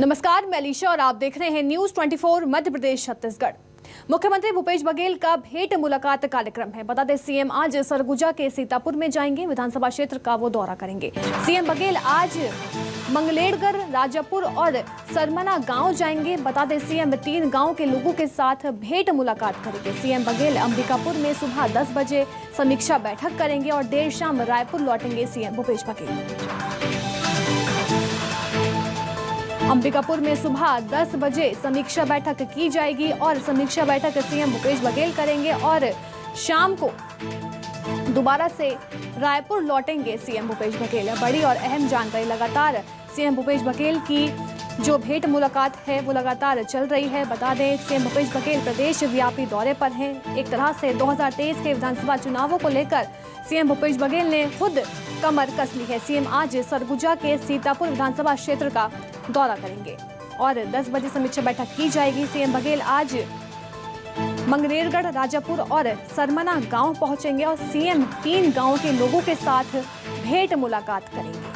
नमस्कार, मैं अलीशा और आप देख रहे हैं न्यूज 24 मध्य प्रदेश छत्तीसगढ़। मुख्यमंत्री भूपेश बघेल का भेंट मुलाकात कार्यक्रम है। बता दें, सीएम आज सरगुजा के सीतापुर में जाएंगे, विधानसभा क्षेत्र का वो दौरा करेंगे। सीएम बघेल आज मंगलेड़गढ़, राजापुर और सरमना गांव जाएंगे। बता दें, सीएम 3 गांव के लोगों के साथ भेंट मुलाकात करेंगे। सीएम बघेल अंबिकापुर में सुबह 10 बजे समीक्षा बैठक करेंगे और देर शाम रायपुर लौटेंगे। सीएम भूपेश बघेल अंबिकापुर में सुबह 10 बजे समीक्षा बैठक की जाएगी और समीक्षा बैठक सीएम भूपेश बघेल करेंगे और शाम को दोबारा से रायपुर लौटेंगे सीएम भूपेश बघेल। बड़ी और अहम जानकारी, लगातार सीएम भूपेश बघेल की जो भेंट मुलाकात है वो लगातार चल रही है। बता दें, सीएम भूपेश बघेल प्रदेश व्यापी दौरे पर हैं। एक तरह से 2023 के विधानसभा चुनावों को लेकर सीएम भूपेश बघेल ने खुद कमर कस ली है। सीएम आज सरगुजा के सीतापुर विधानसभा क्षेत्र का दौरा करेंगे और 10 बजे समीक्षा बैठक की जाएगी। सीएम बघेल आज मंगलेड़गढ़, राजापुर और सरमना गांव पहुंचेंगे और सीएम 3 गांव के लोगों के साथ भेंट मुलाकात करेंगे।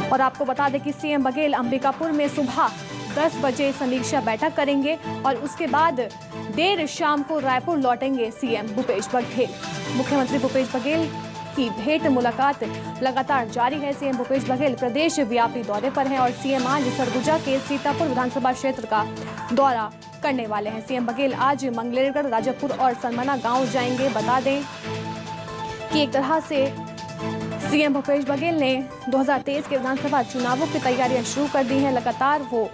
और आपको बता दें कि सीएम बघेल अंबिकापुर में सुबह 10 बजे समीक्षा बैठक करेंगे और उसके बाद देर शाम को रायपुर लौटेंगे सीएम भूपेश बघेल। मुख्यमंत्री भूपेश बघेल की भेंट मुलाकात लगातार जारी है। सीएम भूपेश बघेल प्रदेश व्यापी दौरे पर हैं और सीएम आज सरगुजा के सीतापुर विधानसभा क्षेत्र का दौरा करने वाले हैं। सीएम बघेल आज मंगलेड़गढ़, राजापुर और सरमना गांव जाएंगे। बता दें कि एक तरह से सीएम भूपेश बघेल ने 2023 के विधानसभा चुनावों की तैयारियां शुरू कर दी हैं। लगातार वो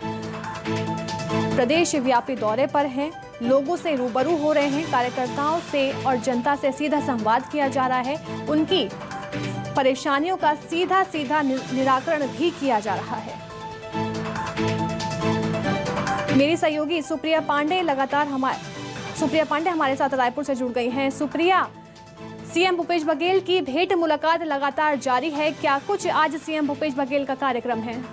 प्रदेश व्यापी दौरे पर हैं, लोगों से रूबरू हो रहे हैं, कार्यकर्ताओं से और जनता से सीधा संवाद किया जा रहा है। उनकी परेशानियों का सीधा निराकरण भी किया जा रहा है। मेरी सहयोगी सुप्रिया पांडे हमारे साथ रायपुर से जुड़ गई हैं। सुप्रिया, सीएम भूपेश बघेल की भेंट मुलाकात लगातार जारी है, क्या कुछ आज सीएम भूपेश बघेल का कार्यक्रम है?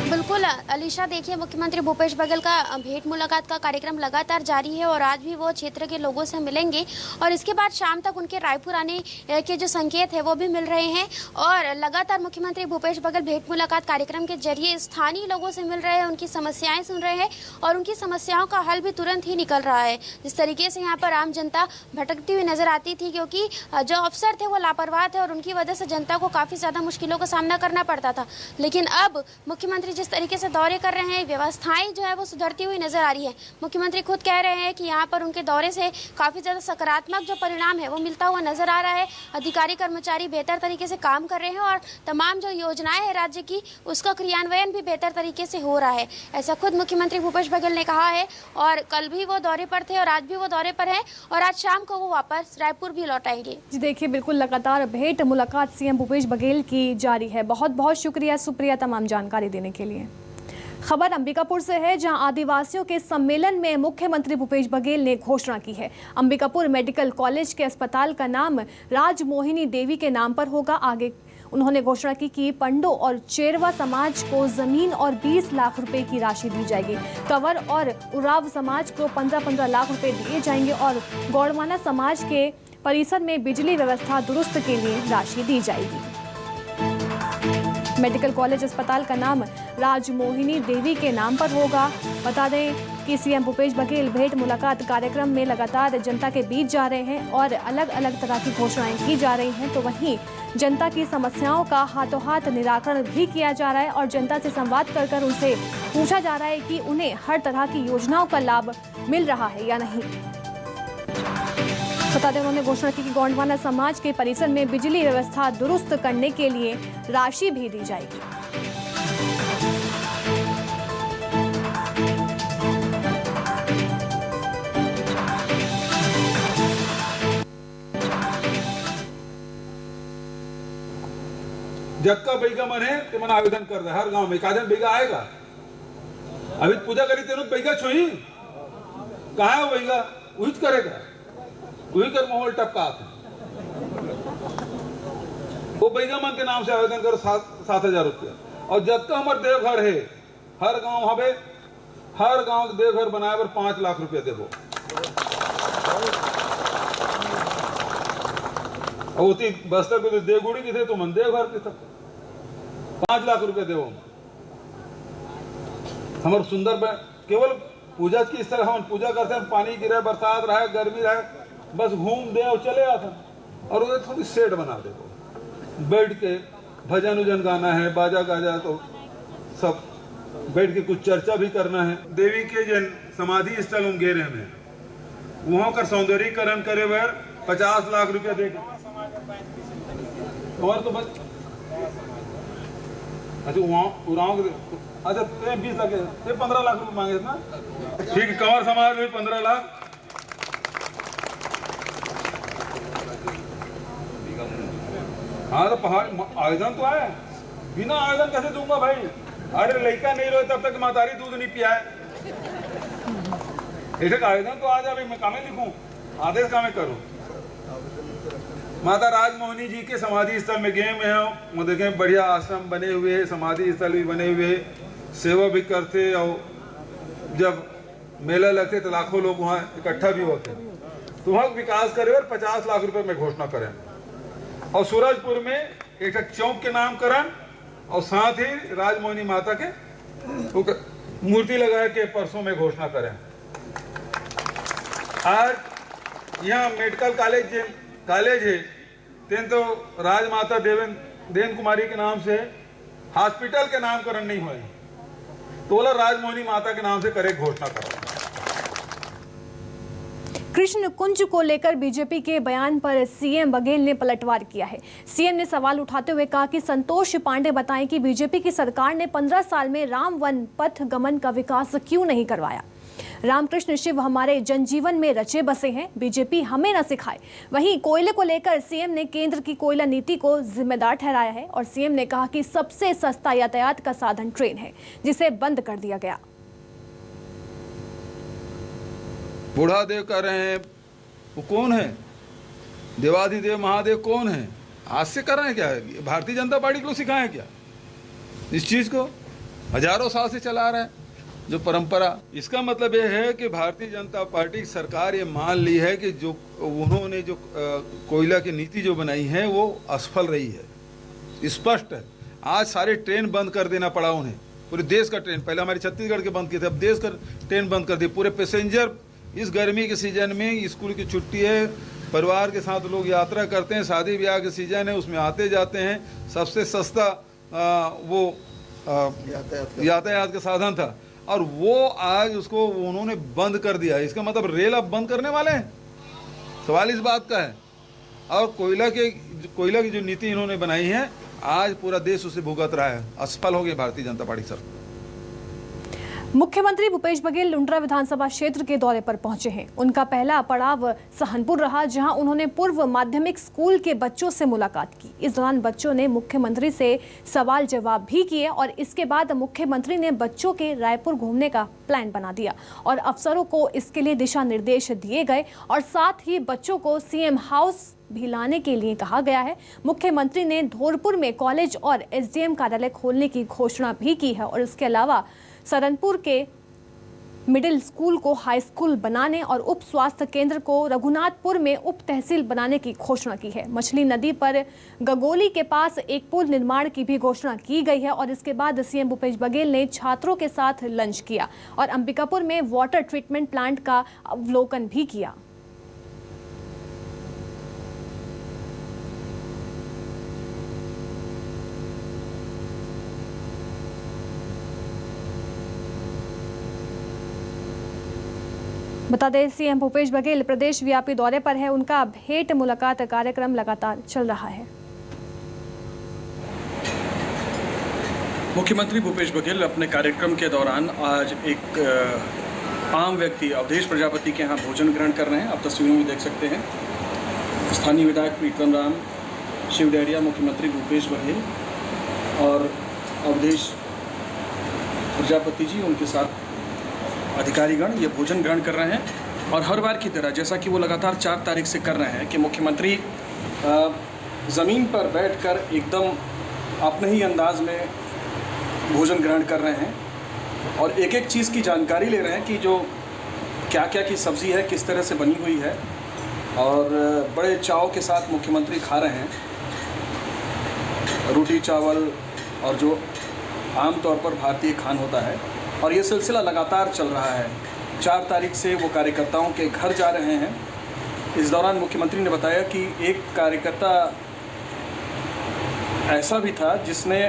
बिल्कुल अलीशा, देखिए, मुख्यमंत्री भूपेश बघेल का भेंट मुलाकात का कार्यक्रम लगातार जारी है और आज भी वो क्षेत्र के लोगों से मिलेंगे और इसके बाद शाम तक उनके रायपुर आने के जो संकेत है वो भी मिल रहे हैं। और लगातार मुख्यमंत्री भूपेश बघेल भेंट मुलाकात कार्यक्रम के जरिए स्थानीय लोगों से मिल रहे हैं, उनकी समस्याएं सुन रहे हैं और उनकी समस्याओं का हल भी तुरंत ही निकल रहा है। जिस तरीके से यहाँ पर आम जनता भटकती हुई नजर आती थी, क्योंकि जो अफसर थे वो लापरवाह थे और उनकी वजह से जनता को काफ़ी ज़्यादा मुश्किलों का सामना करना पड़ता था। लेकिन अब मुख्यमंत्री जिस तरीके से दौरे कर रहे हैं, व्यवस्थाएं जो है वो सुधरती हुई नजर आ रही है। मुख्यमंत्री खुद कह रहे हैं कि यहाँ पर उनके दौरे से काफ़ी ज़्यादा सकारात्मक जो परिणाम है वो मिलता हुआ नजर आ रहा है। अधिकारी कर्मचारी बेहतर तरीके से काम कर रहे हैं और तमाम जो योजनाएं हैं राज्य की, उसका क्रियान्वयन भी बेहतर तरीके से हो रहा है। ऐसा खुद मुख्यमंत्री भूपेश बघेल ने कहा है और कल भी वो दौरे पर थे और आज भी वो दौरे पर हैं और आज शाम को वो वापस रायपुर भी लौट आएंगे। जी देखिए, बिल्कुल लगातार भेंट मुलाकात सीएम भूपेश बघेल की जारी है। बहुत बहुत शुक्रिया सुप्रिया तमाम जानकारी देने के लिए। खबर अंबिकापुर से है, जहां आदिवासियों के सम्मेलन में मुख्यमंत्री भूपेश बघेल ने घोषणा की है। अंबिकापुर मेडिकल कॉलेज के अस्पताल का नाम राजमोहिनी देवी के नाम पर होगा। आगे उन्होंने घोषणा की कि पंडो और चेरवा समाज को जमीन और 20 लाख रुपए की राशि दी जाएगी। कंवर और उराव समाज को 15-15 लाख रुपए दिए जाएंगे और गौड़वाना समाज के परिसर में बिजली व्यवस्था दुरुस्त के लिए राशि दी जाएगी। मेडिकल कॉलेज अस्पताल का नाम राजमोहिनी देवी के नाम पर होगा। बता दें कि सीएम भूपेश बघेल भेंट मुलाकात कार्यक्रम में लगातार जनता के बीच जा रहे हैं और अलग अलग तरह की घोषणाएं की जा रही हैं, तो वहीं जनता की समस्याओं का हाथों हाथ निराकरण भी किया जा रहा है और जनता से संवाद कर उनसे पूछा जा रहा है कि उन्हें हर तरह की योजनाओं का लाभ मिल रहा है या नहीं। बता दें, उन्होंने घोषणा की कि गोंडवाना समाज के परिसर में बिजली व्यवस्था दुरुस्त करने के लिए राशि भी दी जाएगी। जग का बैगा मन है तो मन आवेदन कर रहे हर गांव में एकादन बैगा आएगा। अभी पूजा करी तेनो बैगा छोई कहा है बैगा वही करेगा, वही कर माहौल टपका वो बैगा मन के नाम से आवेदन करो 7,000 रुपया। और जब तक हमारे देवघर है, हर गांव हवे, हर गांव देवघर बनाए पर 5 लाख रुपया देवो। और बस्तर पे देवगुड़ी की थे तो मन देवघर के तक 5 लाख रुपए देवो हमारे सुंदर केवल पूजा की स्थल हम पूजा करते हैं, पानी गिरे, बरसात रहे, गर्मी रहे, बस घूम दे और चले आते हैं। और उधर थोड़ी सेट बना दे, बैठ के भजन उजन गाना है, बाजा गाजा, तो सब बैठ के कुछ चर्चा भी करना है। देवी के जन समाधि स्थल उंगेरे में वहां का सौंदर्यीकरण करे हुए 50 लाख रुपया दे और तो बस अच्छा वहाँ उड़ाओ अच्छा 20 लाख 15 लाख रुपये मांगे ना, ठीक है। कंवर समाज में 15 लाख, हाँ तो पहाड़ आवेदन तो है, बिना आवेदन कैसे दूंगा भाई? अरे लड़का नहीं रोए तब तक मातारी दूध नहीं पिया है। एक आवेदन तो आ जाए, मैं कामे लिखूं, आदेश कामे करूं। माता राजमोहिनी जी के समाधि स्थल में गए में हैं, वो देखें बढ़िया आश्रम बने हुए, समाधि स्थल भी बने हुए, सेवा भी करते, और जब मेला लगते तो लाखों लोग वहाँ इकट्ठा भी होते। तो वहाँ विकास करे और 50 लाख रुपए में घोषणा करें, और सूरजपुर में एक चौक के नामकरण, और साथ ही राजमोहिनी माता के मूर्ति लगा के परसों में घोषणा करें। आज यहाँ मेडिकल कॉलेज है, तेन तो राजमाता देन कुमारी के नाम से हॉस्पिटल के नामकरण नहीं हुए, तोला राजमोहिनी माता के नाम से करे घोषणा करो। कृष्ण कुंज को लेकर बीजेपी के बयान पर सीएम बघेल ने पलटवार किया है। सीएम ने सवाल उठाते हुए कहा कि संतोष पांडे बताएं कि बीजेपी की सरकार ने 15 साल में राम वन पथ गमन का विकास क्यों नहीं करवाया। रामकृष्ण शिव हमारे जनजीवन में रचे बसे हैं, बीजेपी हमें न सिखाए। वहीं कोयले को लेकर सीएम ने केंद्र की कोयला नीति को जिम्मेदार ठहराया है, और सीएम ने कहा कि सबसे सस्ता यातायात का साधन ट्रेन है, जिसे बंद कर दिया गया। बूढ़ा देव कह रहे हैं वो कौन है, देवाधिदेव महादेव कौन है? आज से कर रहे हैं क्या? भारतीय जनता पार्टी को सिखाएं क्या इस चीज को? हजारों साल से चला रहा है जो परंपरा। इसका मतलब यह है कि भारतीय जनता पार्टी की सरकार ये मान ली है कि जो उन्होंने जो कोयला की नीति जो बनाई है वो असफल रही है, स्पष्ट है। आज सारे ट्रेन बंद कर देना पड़ा उन्हें, पूरे देश का ट्रेन। पहले हमारे छत्तीसगढ़ के बंद किए थे, अब देश का ट्रेन बंद कर दिए। पूरे पैसेंजर इस गर्मी के सीजन में, स्कूल की छुट्टी है, परिवार के साथ लोग यात्रा करते हैं, शादी ब्याह के सीजन है, उसमें आते जाते हैं। सबसे सस्ता यातायात का साधन था, और वो आज उसको उन्होंने बंद कर दिया। इसका मतलब रेल अब बंद करने वाले हैं, सवाल इस बात का है। और कोयला की जो नीति इन्होंने बनाई है, आज पूरा देश उसे भुगत रहा है। असफल हो गई भारतीय जनता पार्टी सरकार। मुख्यमंत्री भूपेश बघेल लुंड्रा विधानसभा क्षेत्र के दौरे पर पहुंचे हैं। उनका पहला पड़ाव सहनपुर रहा, जहां उन्होंने पूर्व माध्यमिक स्कूल के बच्चों से मुलाकात की। इस दौरान बच्चों ने मुख्यमंत्री से सवाल जवाब भी किए, और इसके बाद मुख्यमंत्री ने बच्चों के रायपुर घूमने का प्लान बना दिया, और अफसरों को इसके लिए दिशा निर्देश दिए गए, और साथ ही बच्चों को सीएम हाउस भी लाने के लिए कहा गया है। मुख्यमंत्री ने धौरपुर में कॉलेज और एसडीएम कार्यालय खोलने की घोषणा भी की है, और इसके अलावा सरनपुर के मिडिल स्कूल को हाई स्कूल बनाने और उप स्वास्थ्य केंद्र को रघुनाथपुर में उप तहसील बनाने की घोषणा की है। मछली नदी पर गगोली के पास एक पुल निर्माण की भी घोषणा की गई है, और इसके बाद सीएम भूपेश बघेल ने छात्रों के साथ लंच किया और अंबिकापुर में वाटर ट्रीटमेंट प्लांट का अवलोकन भी किया। बता दें, सीएम भूपेश बघेल प्रदेश व्यापी दौरे पर है। उनका भेंट मुलाकात कार्यक्रम लगातार चल रहा है। मुख्यमंत्री भूपेश बघेल अपने कार्यक्रम के दौरान आज एक आम व्यक्ति अवधेश प्रजापति के यहाँ भोजन ग्रहण कर रहे हैं। आप तस्वीरों में देख सकते हैं स्थानीय विधायक प्रीतम राम शिवडैरिया, मुख्यमंत्री भूपेश बघेल और अवधेश प्रजापति जी, उनके साथ अधिकारीगण ये भोजन ग्रहण कर रहे हैं। और हर बार की तरह जैसा कि वो लगातार 4 तारीख से कर रहे हैं कि मुख्यमंत्री ज़मीन पर बैठकर एकदम अपने ही अंदाज में भोजन ग्रहण कर रहे हैं, और एक एक चीज़ की जानकारी ले रहे हैं कि जो क्या क्या की सब्ज़ी है, किस तरह से बनी हुई है, और बड़े चाव के साथ मुख्यमंत्री खा रहे हैं। रोटी चावल, और जो आमतौर पर भारतीय खान होता है, और ये सिलसिला लगातार चल रहा है। 4 तारीख से वो कार्यकर्ताओं के घर जा रहे हैं। इस दौरान मुख्यमंत्री ने बताया कि एक कार्यकर्ता ऐसा भी था जिसने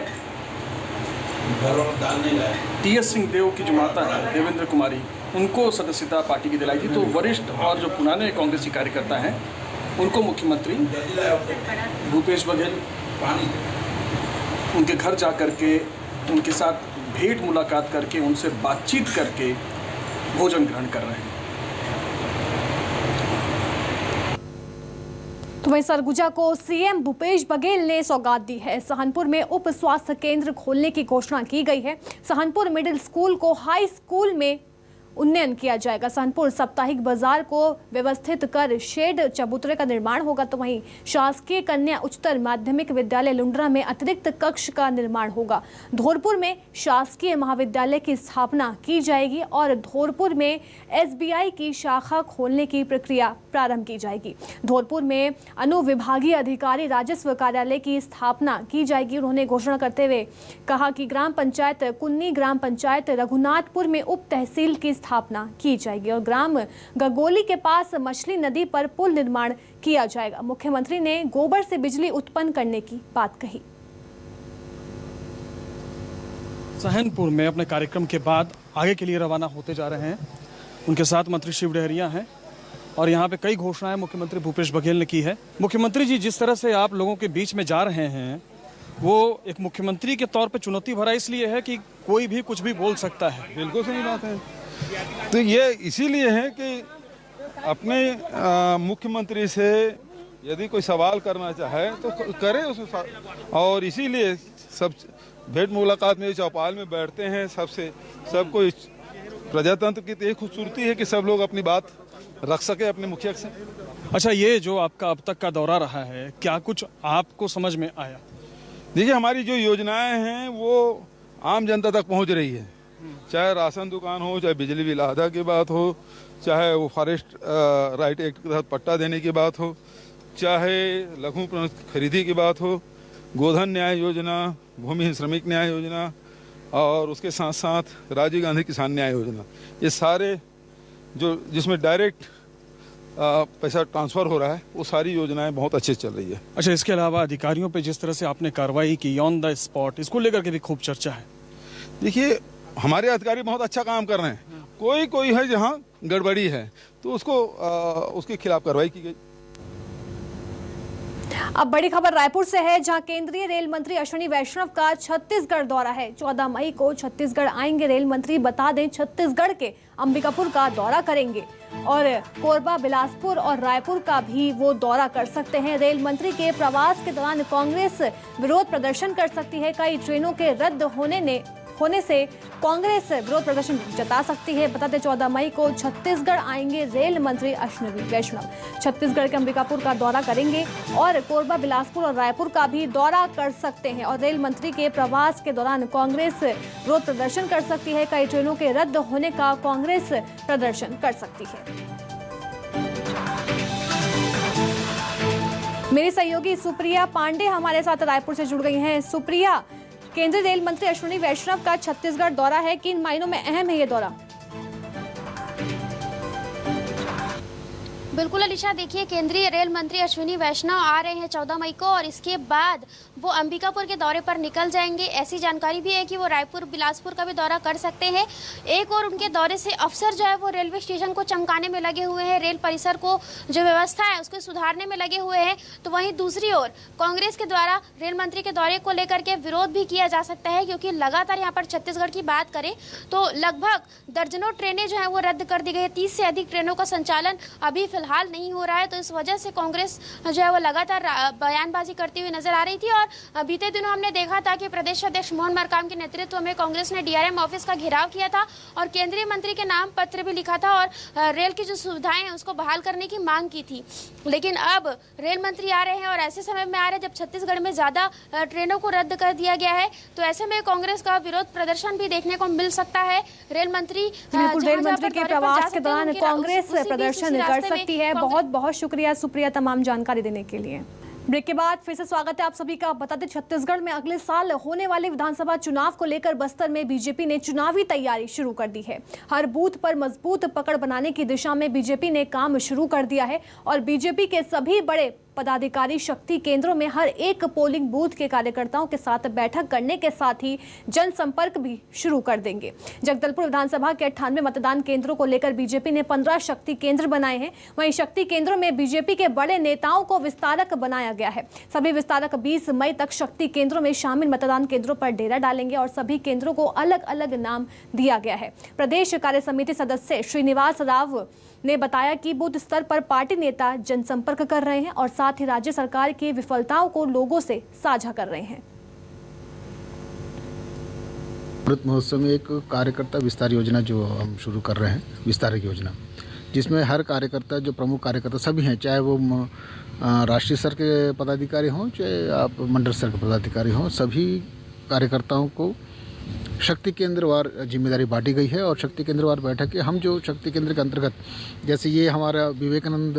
टी.एस. सिंहदेव की जो माता है देवेंद्र कुमारी, उनको सदस्यता पार्टी की दिलाई थी। तो वरिष्ठ और जो पुराने कांग्रेसी कार्यकर्ता हैं उनको मुख्यमंत्री भूपेश बघेल उनके घर जा करके उनके साथ भेंट मुलाकात करके उनसे बातचीत करके भोजन ग्रहण कर रहे हैं। तो वहीं सरगुजा को सीएम भूपेश बघेल ने सौगात दी है। सहनपुर में उप स्वास्थ्य केंद्र खोलने की घोषणा की गई है। सहनपुर मिडिल स्कूल को हाई स्कूल में उन्नयन किया जाएगा। सहनपुर साप्ताहिक बाजार को व्यवस्थित कर शेड चबूतरे का निर्माण होगा। तो वहीं शासकीय कन्या उच्चतर माध्यमिक विद्यालय लुंड्रा में अतिरिक्त कक्ष का निर्माण होगा। धौरपुर में शासकीय महाविद्यालय की स्थापना की जाएगी और धौरपुर में एसबीआई की शाखा खोलने की प्रक्रिया प्रारंभ की जाएगी। धौरपुर में अनुविभागीय अधिकारी राजस्व कार्यालय की स्थापना की जाएगी। उन्होंने घोषणा करते हुए कहा कि ग्राम पंचायत कुन्नी, ग्राम पंचायत रघुनाथपुर में उप तहसील की स्थापना की जाएगी और ग्राम गगोली के पास मछली नदी पर पुल निर्माण किया जाएगा। मुख्यमंत्री ने गोबर से बिजली उत्पन्न करने की बात कही। सहनपुर में अपने कार्यक्रम के बाद आगे के लिए रवाना होते जा रहे हैं। उनके साथ मंत्री शिव डहरिया हैं और यहाँ पे कई घोषणाएं मुख्यमंत्री भूपेश बघेल ने की है। मुख्यमंत्री जी, जिस तरह से आप लोगों के बीच में जा रहे हैं वो एक मुख्यमंत्री के तौर पे चुनौती भरा इसलिए है कि कोई भी कुछ भी बोल सकता है। बिल्कुल सही बात है। तो ये इसीलिए है कि अपने मुख्यमंत्री से यदि कोई सवाल करना चाहे तो करे उसको, और इसीलिए सब भेंट मुलाकात में चौपाल में बैठते हैं। सबको प्रजातंत्र की तो एक खूबसूरती है कि सब लोग अपनी बात रख सके अपने मुखिया से। अच्छा, ये जो आपका अब तक का दौरा रहा है, क्या कुछ आपको समझ में आया? देखिए, हमारी जो योजनाएं हैं वो आम जनता तक पहुंच रही है। चाहे राशन दुकान हो, चाहे बिजली बिल आधा की बात हो, चाहे वो फॉरेस्ट राइट एक्ट के तहत पट्टा देने की बात हो, चाहे लघु खरीदी की बात हो, गोधन न्याय योजना, भूमिहीन श्रमिक न्याय योजना और उसके साथ साथ राजीव गांधी किसान न्याय योजना, ये सारे जो जिसमें डायरेक्ट पैसा ट्रांसफ़र हो रहा है, वो सारी योजनाएं बहुत अच्छे चल रही है। अच्छा, इसके अलावा अधिकारियों पे जिस तरह से आपने कार्रवाई की ऑन द स्पॉट, इसको लेकर के भी खूब चर्चा है। देखिए, हमारे अधिकारी बहुत अच्छा काम कर रहे हैं। कोई है जहाँ गड़बड़ी है तो उसके खिलाफ कार्रवाई की गई। अब बड़ी खबर रायपुर से है, जहां केंद्रीय रेल मंत्री अश्विनी वैष्णव का छत्तीसगढ़ दौरा है। 14 मई को छत्तीसगढ़ आएंगे रेल मंत्री। बता दें, छत्तीसगढ़ के अंबिकापुर का दौरा करेंगे और कोरबा, बिलासपुर और रायपुर का भी वो दौरा कर सकते हैं। रेल मंत्री के प्रवास के दौरान कांग्रेस विरोध प्रदर्शन कर सकती है। कई ट्रेनों के रद्द होने से कांग्रेस विरोध प्रदर्शन जता सकती है। बताते 14 मई को छत्तीसगढ़ आएंगे रेल मंत्री अश्विनी वैष्णव। छत्तीसगढ़ के अंबिकापुर का दौरा करेंगे और कोरबा, बिलासपुर और रायपुर का भी दौरा कर सकते हैं। और रेल मंत्री के प्रवास के दौरान कांग्रेस विरोध प्रदर्शन कर सकती है। कई ट्रेनों के रद्द होने का कांग्रेस प्रदर्शन कर सकती है। मेरी सहयोगी सुप्रिया पांडे हमारे साथ रायपुर से जुड़ गई हैं। सुप्रिया, केंद्रीय रेल मंत्री अश्विनी वैष्णव का छत्तीसगढ़ दौरा है, किन मायनों में अहम है ये दौरा? बिल्कुल अलीशा, देखिए केंद्रीय रेल मंत्री अश्विनी वैष्णव आ रहे हैं 14 मई को और इसके बाद वो अंबिकापुर के दौरे पर निकल जाएंगे। ऐसी जानकारी भी है कि वो रायपुर, बिलासपुर का भी दौरा कर सकते हैं। एक और उनके दौरे से अफसर जो है वो रेलवे स्टेशन को चमकाने में लगे हुए हैं, रेल परिसर को जो व्यवस्था है उसको सुधारने में लगे हुए हैं। तो वहीं दूसरी ओर कांग्रेस के द्वारा रेल मंत्री के दौरे को लेकर के विरोध भी किया जा सकता है, क्योंकि लगातार यहाँ पर छत्तीसगढ़ की बात करें तो लगभग दर्जनों ट्रेनें जो है वो रद्द कर दी गई है। 30 से अधिक ट्रेनों का संचालन अभी फिलहाल नहीं हो रहा है। तो इस वजह से कांग्रेस जो है वो लगातार बयानबाजी करती हुई नजर आ रही थी। और बीते दिनों हमने देखा था कि प्रदेश अध्यक्ष मोहन मरकाम के नेतृत्व में कांग्रेस ने डीआरएम ऑफिस का घेराव किया था और केंद्रीय मंत्री के नाम पत्र भी लिखा था और रेल की जो सुविधाएं हैं उसको बहाल करने की मांग की थी। लेकिन अब रेल मंत्री आ रहे हैं और ऐसे समय में आ रहे हैं जब छत्तीसगढ़ में ज्यादा ट्रेनों को रद्द कर दिया गया है। तो ऐसे में कांग्रेस का विरोध प्रदर्शन भी देखने को मिल सकता है। रेल मंत्री के प्रवास के दौरान कांग्रेस प्रदर्शन कर सकती है। बहुत बहुत शुक्रिया सुप्रिया तमाम जानकारी देने के लिए। ब्रेक के बाद फिर से स्वागत है आप सभी का। बता दें, छत्तीसगढ़ में अगले साल होने वाले विधानसभा चुनाव को लेकर बस्तर में बीजेपी ने चुनावी तैयारी शुरू कर दी है। हर बूथ पर मजबूत पकड़ बनाने की दिशा में बीजेपी ने काम शुरू कर दिया है और बीजेपी के सभी बड़े पदाधिकारी शक्ति केंद्रों में हर एक पोलिंग बूथ के कार्यकर्ताओं के साथ बैठक करने के साथ ही जनसंपर्क भी शुरू कर देंगे। जगदलपुर विधानसभा के 98 मतदान केंद्रों को लेकर बीजेपी ने 15 शक्ति केंद्र बनाए हैं। वहीं शक्ति केंद्रों में बीजेपी के बड़े नेताओं को विस्तारक बनाया गया है। सभी विस्तारक 20 मई तक शक्ति केंद्रों में शामिल मतदान केंद्रों पर डेरा डालेंगे और सभी केंद्रों को अलग अलग नाम दिया गया है। प्रदेश कार्य समिति सदस्य श्रीनिवास राव ने बताया कि बूथ स्तर पर पार्टी नेता जनसंपर्क कर रहे हैं और साथ ही राज्य सरकार की विफलताओं को लोगों से साझा कर रहे हैं। अमृत महोत्सव में एक कार्यकर्ता विस्तार योजना जो हम शुरू कर रहे हैं, विस्तारक योजना, जिसमें हर कार्यकर्ता, जो प्रमुख कार्यकर्ता सभी हैं, चाहे वो राष्ट्रीय स्तर के पदाधिकारी हों, चाहे आप मंडल स्तर के पदाधिकारी हों, सभी कार्यकर्ताओं को शक्ति केंद्रवार जिम्मेदारी बांटी गई है। और शक्ति केंद्रवार बैठक है, हम जो शक्ति केंद्र के अंतर्गत, जैसे ये हमारा विवेकानंद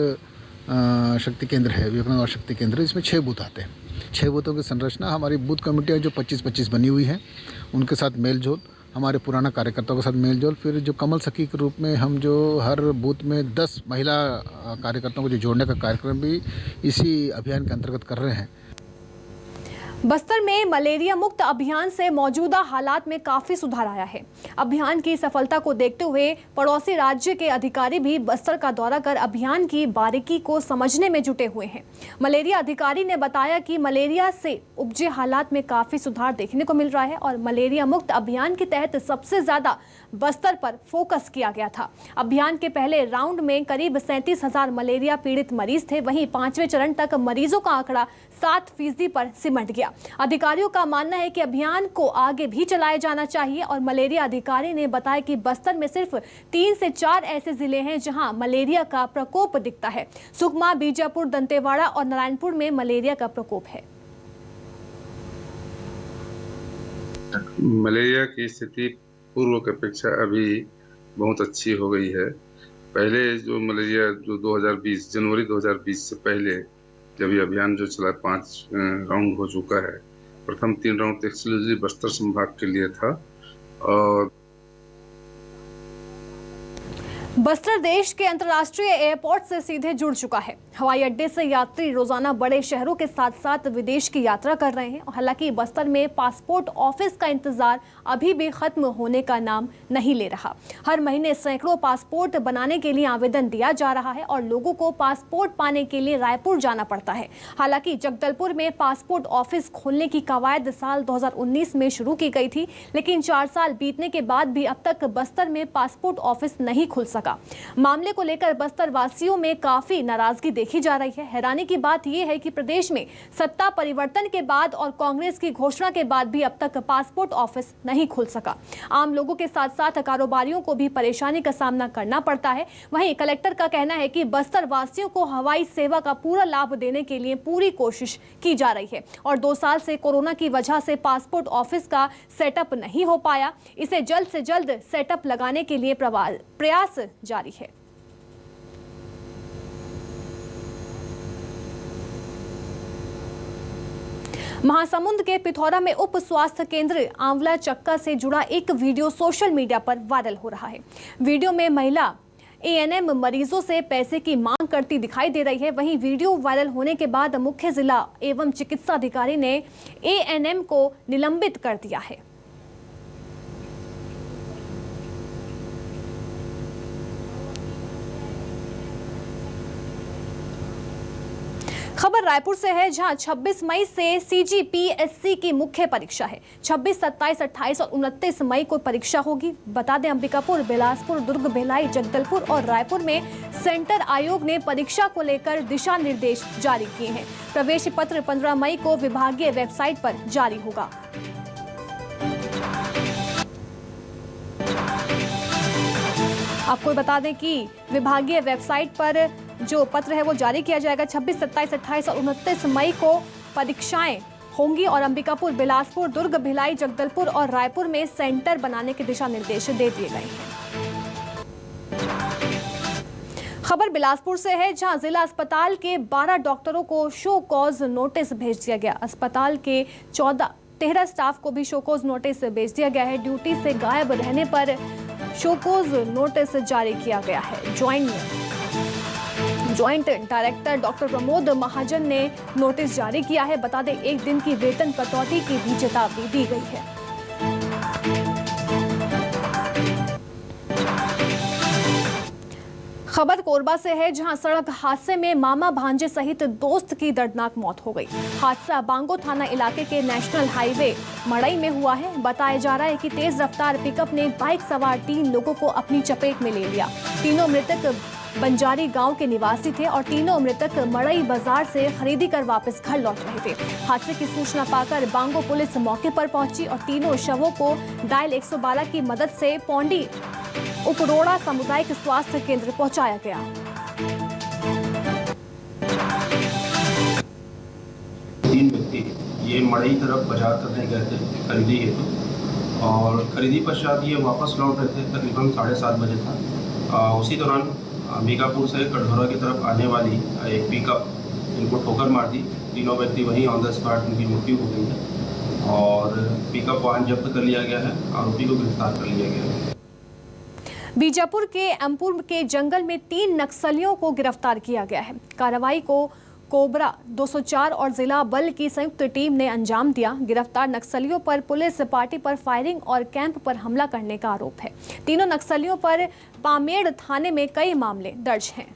शक्ति केंद्र है, विवेकानंद शक्ति केंद्र, इसमें 6 बूथ आते हैं। 6 बूथों की संरचना, हमारी बूथ कमेटियाँ जो 25-25 बनी हुई हैं, उनके साथ मेलजोल, हमारे पुराना कार्यकर्ताओं के साथ मेलजोल, फिर जो कमल सखी के रूप में हम जो हर बूथ में 10 महिला कार्यकर्ताओं को जो जोड़ने का कार्यक्रम भी इसी अभियान के अंतर्गत कर रहे हैं। बस्तर में मलेरिया मुक्त अभियान से मौजूदा हालात में काफी सुधार आया है। अभियान की सफलता को देखते हुए पड़ोसी राज्य के अधिकारी भी बस्तर का दौरा कर अभियान की बारीकी को समझने में जुटे हुए हैं। मलेरिया अधिकारी ने बताया कि मलेरिया से उपजे हालात में काफी सुधार देखने को मिल रहा है और मलेरिया मुक्त अभियान के तहत सबसे ज्यादा बस्तर पर फोकस किया गया था। अभियान के पहले राउंड में करीब 37,000 मलेरिया पीड़ित मरीज थे। वहीं 5वें चरण तक मरीजों का आंकड़ा 7% पर सिमट गया। अधिकारियों का मानना है कि अभियान को आगे भी चलाया जाना चाहिए और मलेरिया अधिकारी ने बताया कि बस्तर में सिर्फ 3 से 4 ऐसे जिले हैं जहां मलेरिया का प्रकोप दिखता है। सुकमा, बीजापुर, दंतेवाड़ा और नारायणपुर में मलेरिया का प्रकोप है। मलेरिया की स्थिति पूर्व की अपेक्षा अभी बहुत अच्छी हो गई है। पहले जो मलेरिया जो 2020 जनवरी 2020 से पहले जब ये अभियान जो चला 5 राउंड हो चुका है। प्रथम 3 राउंड एक्सक्लूसिव बस्तर संभाग के लिए था और बस्तर देश के अंतर्राष्ट्रीय एयरपोर्ट से सीधे जुड़ चुका है। हवाई अड्डे से यात्री रोजाना बड़े शहरों के साथ साथ विदेश की यात्रा कर रहे हैं। हालांकि बस्तर में पासपोर्ट ऑफिस का इंतजार अभी भी खत्म होने का नाम नहीं ले रहा। हर महीने सैकड़ों पासपोर्ट बनाने के लिए आवेदन दिया जा रहा है और लोगों को पासपोर्ट पाने के लिए रायपुर जाना पड़ता है। हालांकि जगदलपुर में पासपोर्ट ऑफिस खोलने की कवायद साल 2019 में शुरू की गई थी, लेकिन 4 साल बीतने के बाद भी अब तक बस्तर में पासपोर्ट ऑफिस नहीं खुल सका। मामले को लेकर बस्तर वासियों में काफी नाराजगी देखी जा रही है। हैरानी की बात यह है कि प्रदेश में सत्ता परिवर्तन के बाद और कांग्रेस की घोषणा के बाद भी अब तक पासपोर्ट ऑफिस नहीं खुल सका। आम लोगों के साथ साथ कारोबारियों को भी परेशानी का सामना करना पड़ता है। वहीं कलेक्टर का कहना है कि बस्तर वासियों को हवाई सेवा का पूरा लाभ देने के लिए पूरी कोशिश की जा रही है और 2 साल से कोरोना की वजह से पासपोर्ट ऑफिस का सेटअप नहीं हो पाया। इसे जल्द से जल्द सेटअप लगाने के लिए प्रयास जारी है। महासमुंद के पिथौरा में उप स्वास्थ्य केंद्र आंवला चक्का से जुड़ा एक वीडियो सोशल मीडिया पर वायरल हो रहा है। वीडियो में महिला ANM मरीजों से पैसे की मांग करती दिखाई दे रही है। वहीं वीडियो वायरल होने के बाद मुख्य जिला एवं चिकित्सा अधिकारी ने ANM को निलंबित कर दिया है। खबर रायपुर से है, जहां 26 मई से CGPSC की मुख्य परीक्षा है। 26, 27, 28 और 29 मई को परीक्षा होगी। बता दें, अंबिकापुर, बिलासपुर, दुर्ग, भिलाई, जगदलपुर और रायपुर में सेंटर आयोग ने परीक्षा को लेकर दिशा निर्देश जारी किए हैं। प्रवेश पत्र 15 मई को विभागीय वेबसाइट पर जारी होगा। आपको बता दें कि विभागीय वेबसाइट पर जो पत्र है वो जारी किया जाएगा। 26, 27, 28 और 29 मई को परीक्षाएं होंगी और अंबिकापुर, बिलासपुर, दुर्ग, भिलाई, जगदलपुर और रायपुर में सेंटर बनाने के दिशा निर्देश दे दिए गए हैं। खबर बिलासपुर से है, जहां जिला अस्पताल के 12 डॉक्टरों को शो कॉज नोटिस भेज दिया गया। अस्पताल के 13 स्टाफ को भी शो कॉज नोटिस भेज दिया गया है। ड्यूटी से गायब रहने पर शो कॉज नोटिस जारी किया गया है। Joint director doctor Pramod Mahajan ने नोटिस जारी किया है। बता दें, 1 दिन की वेतन कटौती की भी चेतावनी दी गई है। खबर कोरबा से है, जहां सड़क हादसे में मामा भांजे सहित दोस्त की दर्दनाक मौत हो गई। हादसा बांगो थाना इलाके के नेशनल हाईवे मड़ई में हुआ है। बताया जा रहा है कि तेज रफ्तार पिकअप ने बाइक सवार 3 लोगों को अपनी चपेट में ले लिया। तीनों मृतक बंजारी गांव के निवासी थे और तीनों मृतक मड़ई बाजार से खरीदी कर वापस घर लौट रहे थे। हादसे की सूचना पाकर बांगो पुलिस मौके पर पहुंची और तीनों शवों को डायल 112 की मदद से पौंडी उपरोड़ा सामुदायिक स्वास्थ्य केंद्र पहुंचाया गया। तीन व्यक्ति ये मड़ई तरफ बाजार करने गए थे खरीदी हेतु, और खरीदी पश्चात ये वापस लौट रहे थे। तकरीबन 7:30 बजे था। उसी दौरान अंबिकापुर से कटघोरा की तरफ आने वाली एक पिकअप इनको ठोकर मार दी। तीनों व्यक्ति वहीं ऑन द स्पॉट उनकी मृत्यु हो गई है और पिकअप वाहन जब्त कर लिया गया है। आरोपी को गिरफ्तार कर लिया गया है। बीजापुर के एमपुर के जंगल में 3 नक्सलियों को गिरफ्तार किया गया है। कार्रवाई को कोबरा 204 और जिला बल की संयुक्त टीम ने अंजाम दिया। गिरफ्तार नक्सलियों पर पुलिस पार्टी पर फायरिंग और कैंप पर हमला करने का आरोप है। तीनों नक्सलियों पर पामेड़ थाने में कई मामले दर्ज हैं।